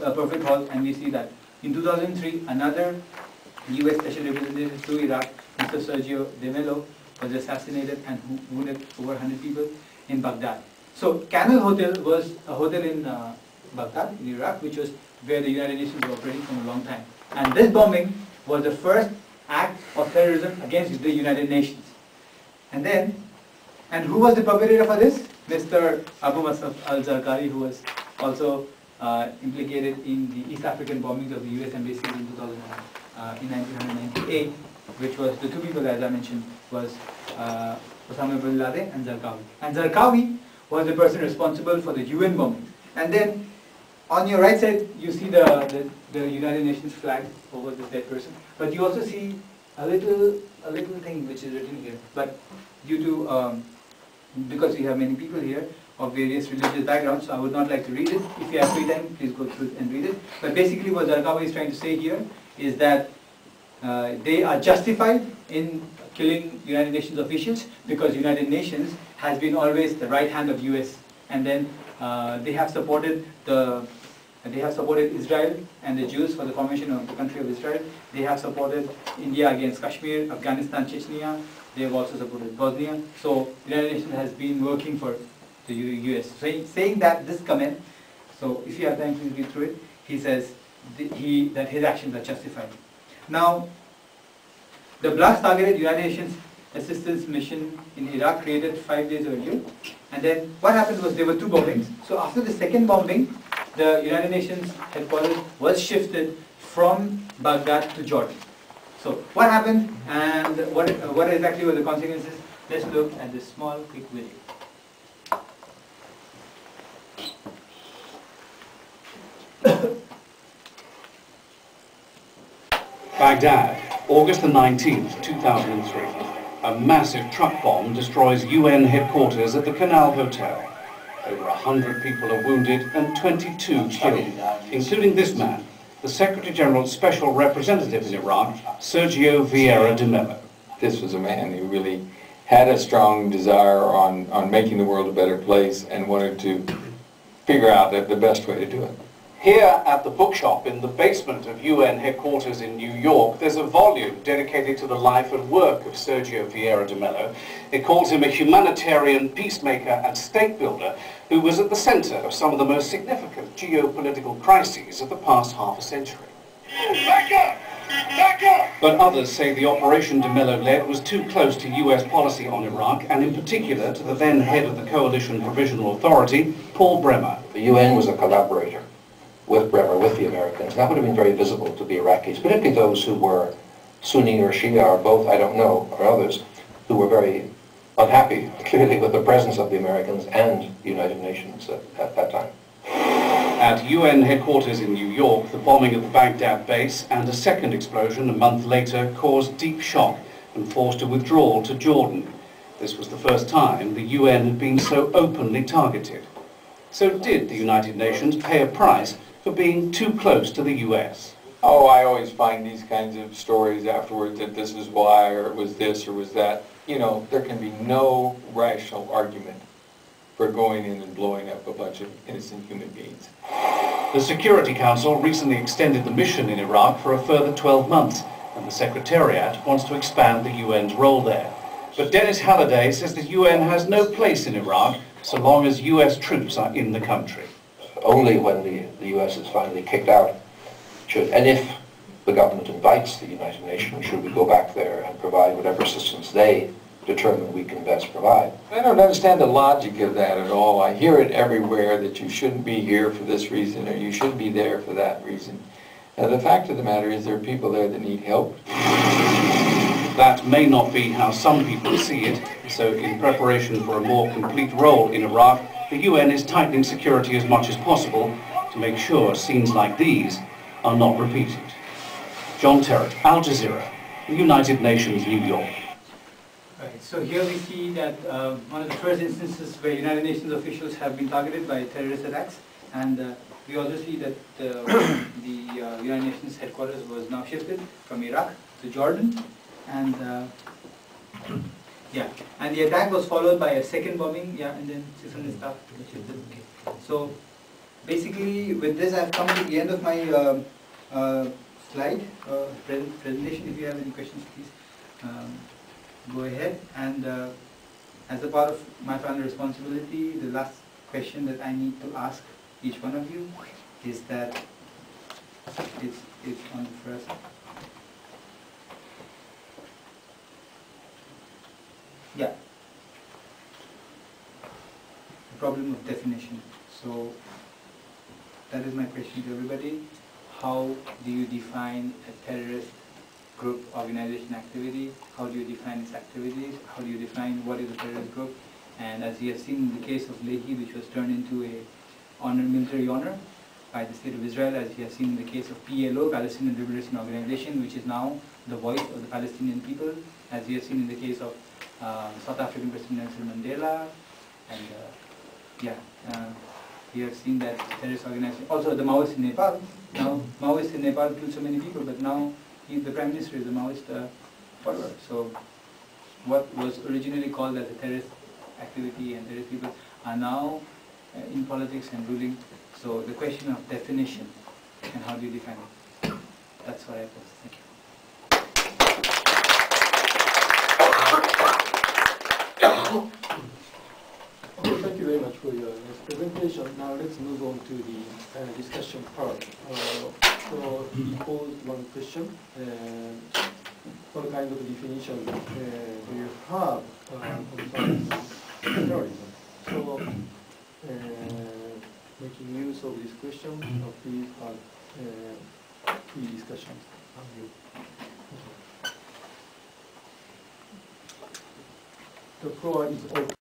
a perfect halt, and we see that in 2003 another US Special Representative to Iraq, Mr. Sergio De Mello, was assassinated and wounded over 100 people in Baghdad. So Camel Hotel was a hotel in Baghdad, in Iraq, which was where the United Nations were operating from a long time. And this bombing was the first act of terrorism against the United Nations. And who was the perpetrator for this? Mr. Abu Musab al-Zarqawi, who was also implicated in the East African bombings of the US embassies in 1998, which was the two people, as I mentioned, was Osama bin Laden and Zarqawi. And Zarqawi was the person responsible for the UN bombings. And then on your right side, you see the United Nations flag over the dead person, but you also see a little thing which is written here. But due to because we have many people here of various religious backgrounds, so I would not like to read it. If you have free time, please go through and read it. But basically what Zarqawi is trying to say here is that they are justified in killing United Nations officials because United Nations has been always the right hand of US, and then they have supported Israel and the Jews for the formation of the country of Israel. They have supported India against Kashmir, Afghanistan, Chechnya. They have also supported Bosnia. So the United Nations has been working for the US. Saying that this comment, so if you have time, please read through it. He says that his actions are justified. Now, the blast targeted United Nations assistance mission in Iraq created 5 days earlier. And then what happened was there were two bombings. So after the second bombing, the United Nations headquarters was shifted from Baghdad to Jordan. So what happened and what exactly were the consequences? Let's look at this small quick video. Baghdad, August the 19th, 2003. A massive truck bomb destroys UN headquarters at the Canal Hotel. Over 100 people are wounded and 22 killed, including this man, the Secretary General's Special Representative in Iraq, Sergio Vieira de Mello. This was a man who really had a strong desire on making the world a better place and wanted to figure out the best way to do it. Here at the bookshop in the basement of UN headquarters in New York, there's a volume dedicated to the life and work of Sergio Vieira de Mello. It calls him a humanitarian peacemaker and state builder who was at the center of some of the most significant geopolitical crises of the past half a century. Back up! Back up! But others say the operation de Mello led was too close to US policy on Iraq, and in particular to the then head of the Coalition Provisional Authority, Paul Bremer. The UN was a collaborator with Bremer, with the Americans. That would have been very visible to the Iraqis, particularly those who were Sunni or Shia or both, I don't know, or others, who were very unhappy, clearly, with the presence of the Americans and the United Nations at that time. At UN headquarters in New York, the bombing of the Baghdad base and a second explosion a month later caused deep shock and forced a withdrawal to Jordan. This was the first time the UN had been so openly targeted. So did the United Nations pay a price for being too close to the US? Oh, I always find these kinds of stories afterwards that this is why, or it was this, or was that. You know, there can be no rational argument for going in and blowing up a bunch of innocent human beings. The Security Council recently extended the mission in Iraq for a further 12 months, and the Secretariat wants to expand the UN's role there. But Dennis Halliday says the UN has no place in Iraq so long as US troops are in the country. Only when the US is finally kicked out and if the government invites the United Nations, should we go back there and provide whatever assistance they determine we can best provide. I don't understand the logic of that at all. I hear it everywhere that you shouldn't be here for this reason or you should be there for that reason. The fact of the matter is there are people there that need help. That may not be how some people see it, so in preparation for a more complete role in Iraq, the UN is tightening security as much as possible to make sure scenes like these are not repeated. John Terrett, Al Jazeera, the United Nations, New York. Right, so here we see that one of the first instances where United Nations officials have been targeted by terrorist attacks, and we also see that the United Nations headquarters was now shifted from Iraq to Jordan, and yeah, and the attack was followed by a second bombing, yeah, and then 600 staff shifted. Okay. So basically, with this, I've come to the end of my slide presentation. If you have any questions, please go ahead. And as a part of my final responsibility, the last question that I need to ask each one of you is that it's on the first. Yeah. The problem of definition. So that is my question to everybody. How do you define a terrorist group, organization, activity? How do you define its activities? How do you define what is a terrorist group? And as you have seen in the case of Lehi, which was turned into a military honor by the state of Israel, as you have seen in the case of PLO, Palestinian Liberation Organization, which is now the voice of the Palestinian people, as you have seen in the case of South African President Nelson Mandela, and we have seen that terrorist organization. Also, the Maoists in Nepal. Now, Maoists in Nepal killed so many people, but now the Prime Minister is a Maoist follower. So, what was originally called as a terrorist activity and terrorist people are now in politics and ruling. So, the question of definition and how do you define it? That's what I pose. Thank you. Okay, thank you very much for your presentation. Now let's move on to the discussion part. So we posed one question. What kind of definition do you have concerning terrorism? So making use of this question, please have three discussions. The floor is open.